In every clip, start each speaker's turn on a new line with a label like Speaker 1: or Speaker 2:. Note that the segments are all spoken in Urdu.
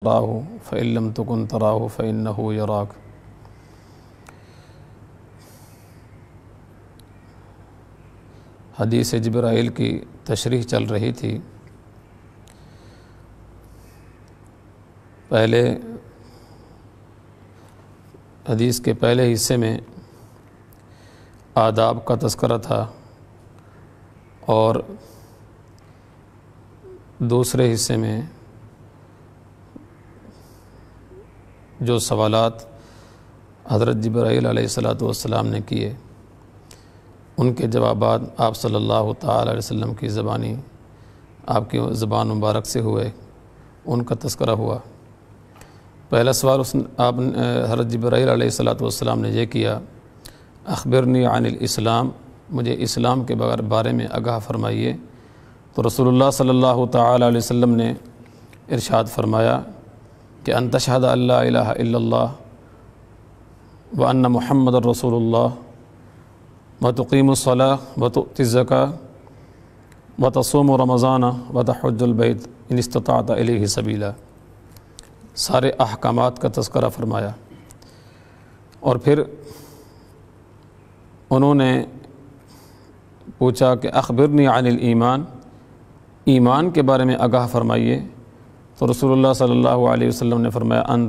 Speaker 1: تراه فإن لم تكن تراه فإنه يراك۔ حدیث جبرائیل کی تشریح چل رہی تھی۔ پہلے حدیث کے پہلے حصے میں آداب کا تذکرہ تھا اور دوسرے حصے میں جو سوالات حضرت جبرائیل علیہ السلام نے کیے ان کے جوابات آپ صلی اللہ تعالی علیہ وسلم کی زبانی آپ کی زبان مبارک سے ہوئے، ان کا تذکرہ ہوا۔ پہلا سوال حضرت جبرائیل علیہ السلام نے یہ کیا، اخبرنی عن الاسلام، مجھے اسلام کے بارے میں آگاہ فرمائیے۔ تو رسول اللہ صلی اللہ تعالی علیہ وسلم نے ارشاد فرمایا کہ ان تشہد ان لا الہ الا اللہ وان محمد رسول اللہ وتقیم الصلاۃ وتؤتی الزکاۃ وتصوم رمضان وتحج البیت ان استطعت الیہ سبیلا۔ سارے احکامات کا تذکرہ فرمایا اور پھر انہوں نے پوچھا کہ اخبرنی عن الایمان، ایمان کے بارے میں آگاہ فرمائیے۔ تو رسول اللہ صلی اللہ علیہ وسلم نے فرمایا ان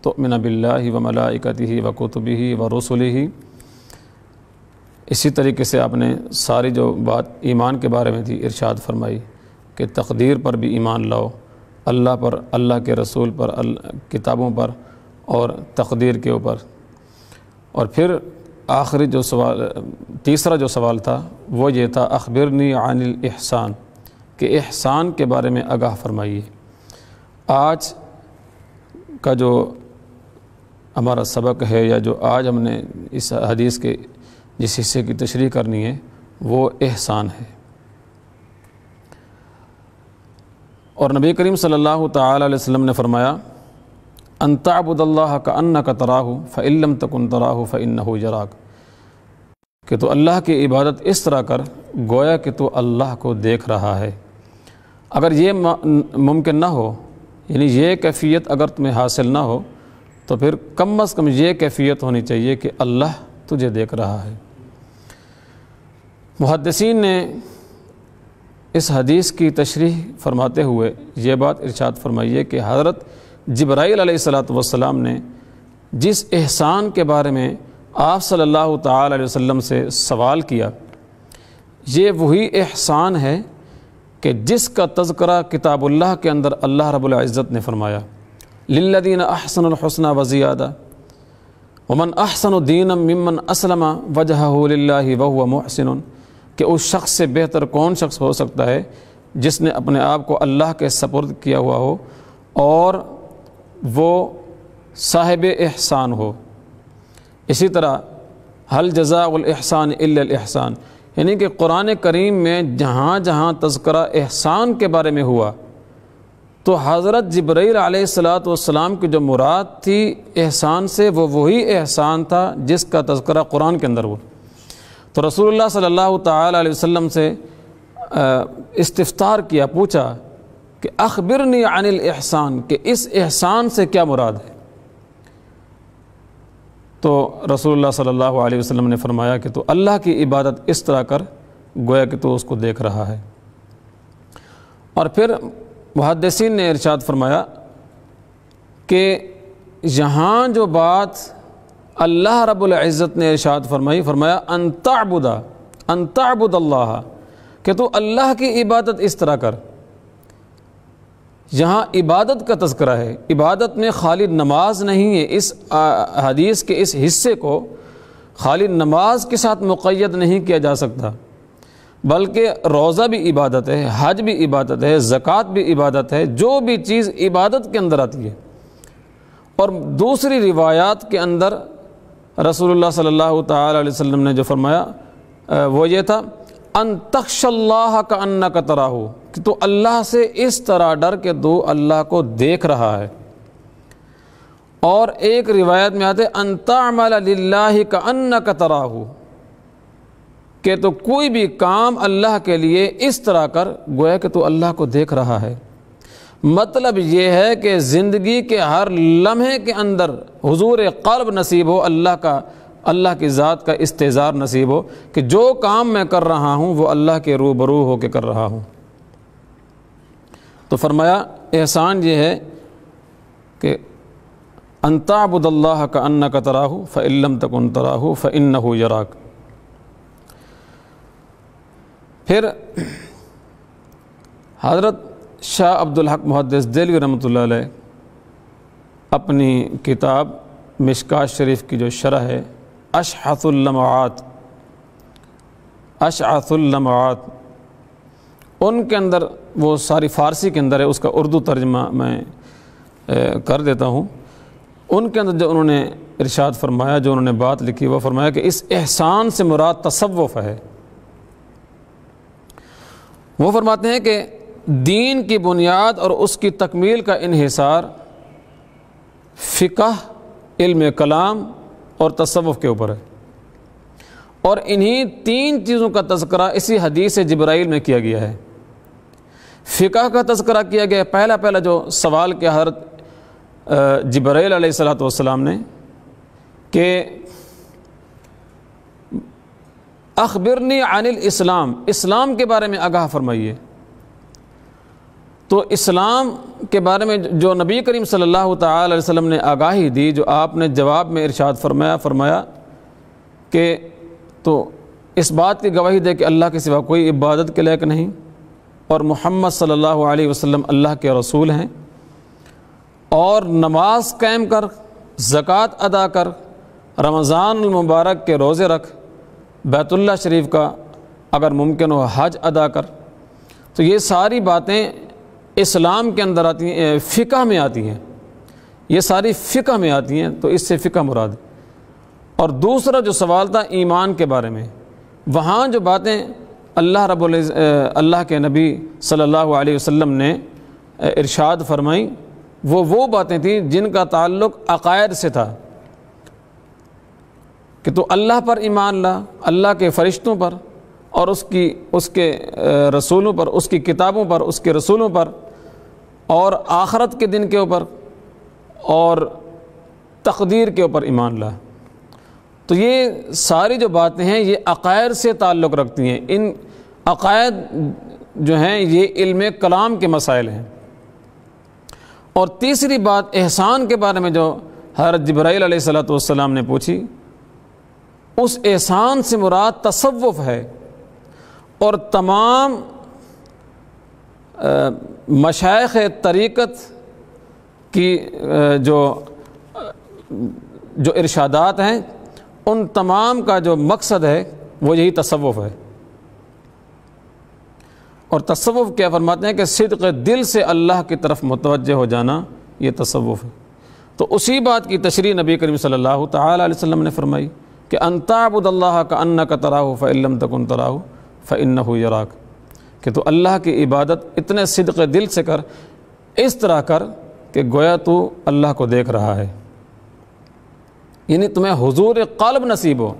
Speaker 1: تؤمن باللہ وملائکتہ وکتبہ ورسلہ۔ اسی طریقے سے آپ نے ساری جو بات ایمان کے بارے میں تھی ارشاد فرمائی کہ تقدیر پر بھی ایمان لاؤ، اللہ پر، اللہ کے رسول پر، کتابوں پر اور تقدیر کے اوپر۔ اور پھر آخری جو سوال، تیسرا جو سوال تھا وہ یہ تھا اخبرنی عن الاحسان، کہ احسان کے بارے میں آگاہ فرمائیے۔ آج کا جو ہمارا سبق ہے یا جو آج ہم نے اس حدیث کے جس حصے کی تشریح کرنی ہے وہ احسان ہے۔ اور نبی کریم صلی اللہ تعالی علیہ وسلم نے فرمایا ان تعبد اللہ کأنک تراہ فإن لم تکن تراہ فإنہ یراک، کہ تو اللہ کی عبادت اس طرح کر گویا کہ تو اللہ کو دیکھ رہا ہے۔ اگر یہ ممکن نہ ہو، یعنی یہ کیفیت اگر تمہیں حاصل نہ ہو تو پھر کم از کم یہ کیفیت ہونی چاہیے کہ اللہ تجھے دیکھ رہا ہے۔ محدثین نے اس حدیث کی تشریح فرماتے ہوئے یہ بات ارشاد فرمائی ہے کہ حضرت جبرائیل علیہ السلام نے جس احسان کے بارے میں آپ صلی اللہ تعالی علیہ وسلم سے سوال کیا، یہ وہی احسان ہے کہ جس کا تذکرہ کتاب اللہ کے اندر اللہ رب العزت نے فرمایا للذین احسنوا الحسنى وزیادہ ومن احسن دینا ممن اسلم وجہہ للہ وہو محسن، کہ اس شخص سے بہتر کون شخص ہو سکتا ہے جس نے اپنے آپ کو اللہ کے سپرد کیا ہوا ہو اور وہ صاحب احسان ہو۔ اسی طرح هل جزاء الاحسان الا الاحسان، یعنی کہ قرآن کریم میں جہاں جہاں تذکرہ احسان کے بارے میں ہوا تو حضرت جبرائیل علیہ السلام کی جو مراد تھی احسان سے وہ وہی احسان تھا جس کا تذکرہ قرآن کے اندر ہوا۔ تو رسول اللہ صلی اللہ تعالی علیہ وسلم سے استفسار کیا، پوچھا کہ اخبرنی عن الاحسان، کہ اس احسان سے کیا مراد ہے؟ تو رسول اللہ صلی اللہ علیہ وسلم نے فرمایا کہ تو اللہ کی عبادت اس طرح کر گویا کہ تو اس کو دیکھ رہا ہے۔ اور پھر محدثین نے ارشاد فرمایا کہ یہاں جو بات اللہ رب العزت نے ارشاد فرمایا ان تعبد اللہ، کہ تو اللہ کی عبادت اس طرح کر، یہاں عبادت کا تذکرہ ہے۔ عبادت میں خالی نماز نہیں ہے، اس حدیث کے اس حصے کو خالی نماز کے ساتھ مقید نہیں کیا جا سکتا، بلکہ روزہ بھی عبادت ہے، حج بھی عبادت ہے، زکوٰۃ بھی عبادت ہے، جو بھی چیز عبادت کے اندر آتی ہے۔ اور دوسری روایات کے اندر رسول اللہ صلی اللہ تعالی علیہ وسلم نے جو فرمایا وہ یہ تھا ان تخش اللہ کأنک تراہ، کہ تو اللہ سے اس طرح ڈر کہ تو اللہ کو دیکھ رہا ہے۔ اور ایک روایت میں آتے ان تعمل للہ کأنک تراہ، کہ تو کوئی بھی کام اللہ کے لیے اس طرح کر گویا کہ تو اللہ کو دیکھ رہا ہے۔ مطلب یہ ہے کہ زندگی کے ہر لمحے کے اندر حضور قلب نصیب ہو، اللہ کی ذات کا استحضار نصیب ہو کہ جو کام میں کر رہا ہوں وہ اللہ کے روبرو ہو کے کر رہا ہوں۔ تو فرمایا احسان یہ ہے کہ ان تعبد اللہ کأنک تراہ فإن لم تکن تراہ فإنہ یراک۔ پھر حضرت شاہ عبدالحق محدث دہلوی رحمۃ اللہ علیہ اپنی کتاب مشکات شریف کی جو شرح ہے اشعث اللمعات، ان کے اندر وہ ساری فارسی کے اندر ہے، اس کا اردو ترجمہ میں کر دیتا ہوں۔ ان کے اندر جو انہوں نے ارشاد فرمایا، جو انہوں نے بات لکھی، وہ فرمایا کہ اس احسان سے مراد تصوف ہے۔ وہ فرماتے ہیں کہ دین کی بنیاد اور اس کی تکمیل کا انحصار فقہ، علم کلام اور تصوف کے اوپر ہے، اور انہی تین چیزوں کا تذکرہ اسی حدیث جبرائیل میں کیا گیا ہے۔ فقہ کا تذکرہ کیا گیا، پہلا جو سوال کیا حضرت جبرائیل علیہ السلام نے کہ اخبرنی عن الاسلام، اسلام کے بارے میں آگاہ فرمائیے۔ تو اسلام کے بارے میں جو نبی کریم صلی اللہ تعالی علیہ وسلم نے آگاہی دی، جو آپ نے جواب میں ارشاد فرمایا کہ تو اس بات کی گواہی دے کہ اللہ کے سوا کوئی عبادت کے لائق نہیں اور محمد صلی اللہ علیہ وسلم اللہ کے رسول ہیں، اور نماز قائم کر، زکوٰۃ ادا کر، رمضان المبارک کے روزے رکھ، بیت اللہ شریف کا اگر ممکن ہو حج ادا کر۔ تو یہ ساری باتیں اسلام کے اندر آتی ہیں، فقہ میں آتی ہیں، یہ ساری فقہ میں آتی ہیں، تو اس سے فقہ مراد ہے۔ اور دوسرا جو سوال تھا ایمان کے بارے میں، وہاں جو باتیں اللہ کے نبی صلی اللہ علیہ وسلم نے ارشاد فرمائیں، وہ باتیں تھیں جن کا تعلق عقائد سے تھا کہ تو اللہ پر ایمان لا، اللہ کے فرشتوں پر اور اس کے رسولوں پر، اس کی کتابوں پر، اس کے رسولوں پر، اور آخرت کے دن کے اوپر اور تقدیر کے اوپر ایمان لا۔ تو یہ ساری جو باتیں ہیں یہ عقائد سے تعلق رکھتی ہیں۔ ان عقائد جو ہیں یہ علم کلام کے مسائل ہیں۔ اور تیسری بات احسان کے بارے میں جو حضرت جبرائیل علیہ السلام نے پوچھی، اس احسان سے مراد تصوف ہے، اور تمام مشائخ طریقت کی جو ارشادات ہیں، ان تمام کا جو مقصد ہے وہ یہی تصوف ہے۔ اور تصوف کیا فرماتے ہیں کہ صدق دل سے اللہ کی طرف متوجہ ہو جانا، یہ تصوف ہے۔ تو اسی بات کی تشریح نبی کریم صلی اللہ تعالی علیہ وسلم نے فرمائی کہ ان تعبد اللہ کأنک تراہ فإن لم تکن تراہ فإنہ یراک، کہ تو اللہ کی عبادت اتنے صدق دل سے کر، اس طرح کر کہ گویا تو اللہ کو دیکھ رہا ہے، یعنی تمہیں حضور قلب نصیب ہو۔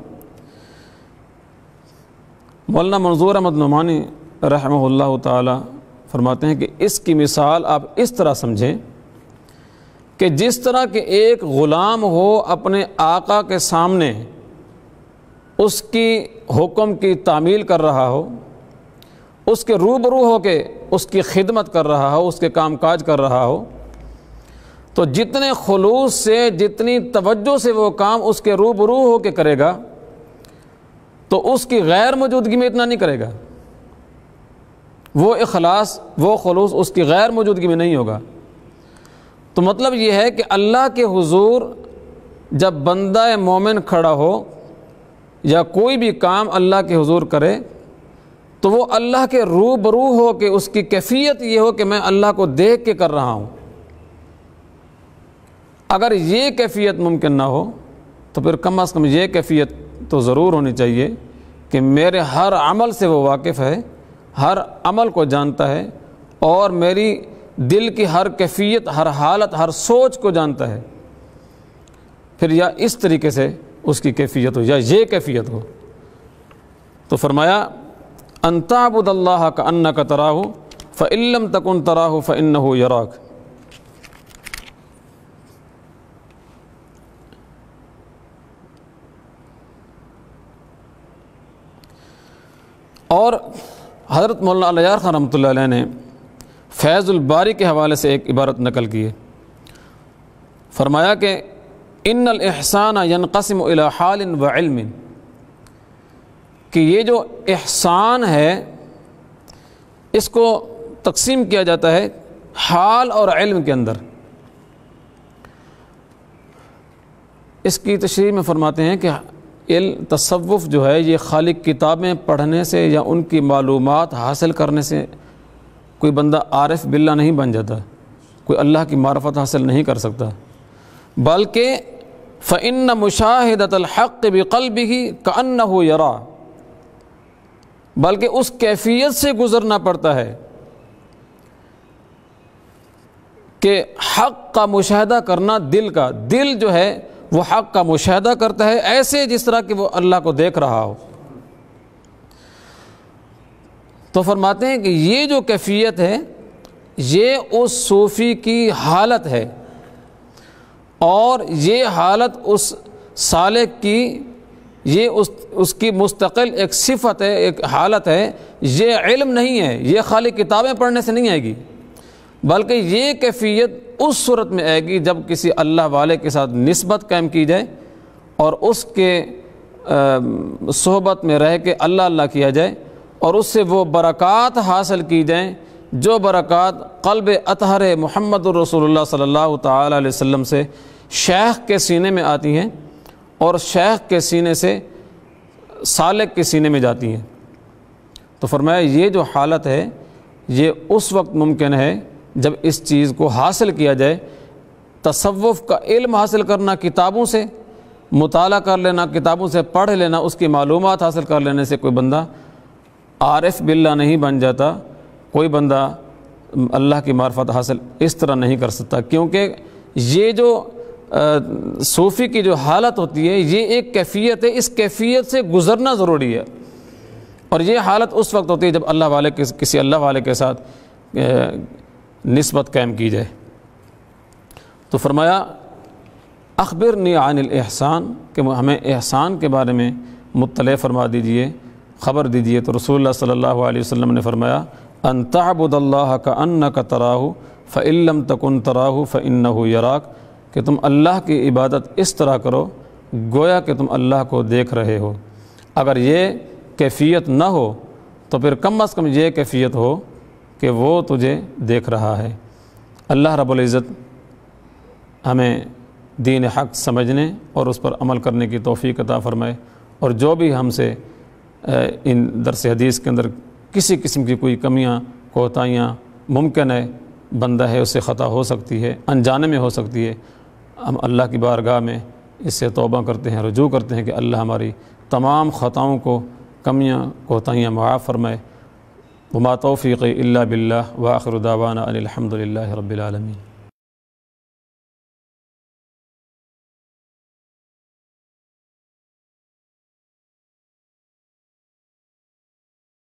Speaker 1: مولانا منظور احمد نعمانی رحمہ اللہ تعالی فرماتے ہیں کہ اس کی مثال آپ اس طرح سمجھیں کہ جس طرح کہ ایک غلام ہو اپنے آقا کے سامنے اس کی حکم کی تعمیل کر رہا ہو، اس کے روبرو ہو کے اس کی خدمت کر رہا ہو، اس کے کام کاج کر رہا ہو، تو جتنے خلوص سے، جتنی توجہ سے وہ کام اس کے روبرو ہو کے کرے گا، تو اس کی غیر موجودگی میں اتنا نہیں کرے گا۔ وہ اخلاص، وہ خلوص اس کی غیر موجودگی میں نہیں ہوگا۔ تو مطلب یہ ہے کہ اللہ کے حضور جب بندہ مومن کھڑا ہو یا کوئی بھی کام اللہ کے حضور کرے، تو وہ اللہ کے روبرو ہو کے، اس کی کیفیت یہ ہو کہ میں اللہ کو دیکھ کے کر رہا ہوں۔ اگر یہ کیفیت ممکن نہ ہو تو پھر کم از کم یہ کیفیت تو ضرور ہونی چاہیے کہ میرے ہر عمل سے وہ واقف ہے، ہر عمل کو جانتا ہے، اور میری دل کی ہر کیفیت، ہر حالت، ہر سوچ کو جانتا ہے۔ پھر یا اس طریقے سے اس کی کیفیت ہو یا یہ کیفیت ہو۔ تو فرمایا ان تعبد اللہ کأنک تراہ فَإِن لَّمْ تَكُن تَرَاهُ فَإِنَّهُ يَرَاكَ۔ اور حضرت مولانا الیار خان رحمۃ اللہ علیہ نے فیض الباری کے حوالے سے ایک عبارت نقل کی ہے، فرمایا کہ ان الاحسان ينقسم الى حال وعلم، کہ یہ جو احسان ہے اس کو تقسیم کیا جاتا ہے حال اور علم کے اندر۔ اس کی تشریح میں فرماتے ہیں کہ تصوف جو ہے یہ خالی کتابیں پڑھنے سے یا ان کی معلومات حاصل کرنے سے کوئی بندہ عارف باللہ نہیں بن جاتا، کوئی اللہ کی معرفت حاصل نہیں کر سکتا، بلکہ فَإِنَّ مُشَاهِدَةَ الْحَقِّ بِقَلْبِهِ كَأَنَّهُ يَرَى، بلکہ اس کیفیت سے گزرنا پڑتا ہے کہ حق کا مشاہدہ کرنا، دل جو ہے وہ حق کا مشاہدہ کرتا ہے ایسے جس طرح کہ وہ اللہ کو دیکھ رہا ہو۔ تو فرماتے ہیں کہ یہ جو کیفیت ہے یہ اس صوفی کی حالت ہے، اور یہ حالت اس سالک کی، یہ اس کی مستقل ایک صفت ہے، ایک حالت ہے، یہ علم نہیں ہے، یہ خالی کتابیں پڑھنے سے نہیں آئے گی، بلکہ یہ کیفیت اس صورت میں آئے گی جب کسی اللہ والے کے ساتھ نسبت قائم کی جائے اور اس کے صحبت میں رہ کے اللہ اللہ کیا جائے، اور اس سے وہ برکات حاصل کی جائیں جو برکات قلب اطہر محمد الرسول اللہ صلی اللہ تعالی علیہ وسلم سے شیخ کے سینے میں آتی ہیں اور شیخ کے سینے سے سالک کے سینے میں جاتی ہیں۔ تو فرمایا یہ جو حالت ہے یہ اس وقت ممکن ہے جب اس چیز کو حاصل کیا جائے۔ تصوف کا علم حاصل کرنا، کتابوں سے مطالعہ کر لینا، کتابوں سے پڑھ لینا، اس کی معلومات حاصل کر لینے سے کوئی بندہ عارف باللہ نہیں بن جاتا، کوئی بندہ اللہ کی معرفت حاصل اس طرح نہیں کر سکتا، کیونکہ یہ جو صوفی کی جو حالت ہوتی ہے یہ ایک کیفیت ہے، اس کیفیت سے گزرنا ضروری ہے، اور یہ حالت اس وقت ہوتی ہے جب اللہ والے کسی اللہ والے کے ساتھ نسبت قائم کی جائے۔ تو فرمایا اخبرنی عن الاحسان، کہ ہمیں احسان کے بارے میں مطلع فرما دیجئے، خبر دیجئے۔ تو رسول اللہ صلی اللہ علیہ وسلم نے فرمایا ان تعبد اللہ کأنک تراہ فإن لم تکن تراہ فإنہ یراک، کہ تم اللہ کی عبادت اس طرح کرو گویا کہ تم اللہ کو دیکھ رہے ہو۔ اگر یہ کیفیت نہ ہو تو پھر کم از کم یہ کیفیت ہو کہ وہ تجھے دیکھ رہا ہے۔ اللہ رب العزت ہمیں دین حق سمجھنے اور اس پر عمل کرنے کی توفیق عطا فرمائے، اور جو بھی ہم سے ان درس حدیث کے اندر کسی قسم کی کوئی کمیاں کوتاہیاں ممکن ہے، بندہ ہے اس سے خطا ہو سکتی ہے، انجانے میں ہو سکتی ہے، ہم اللہ کی بارگاہ میں اس سے توبہ کرتے ہیں، رجوع کرتے ہیں کہ اللہ ہماری تمام خطاؤں کو، کمیاں کوتاہیاں معاف فرمائے۔ وما توفیقی الا باللہ، وآخر دعوانا ان الحمد للہ رب العالمین۔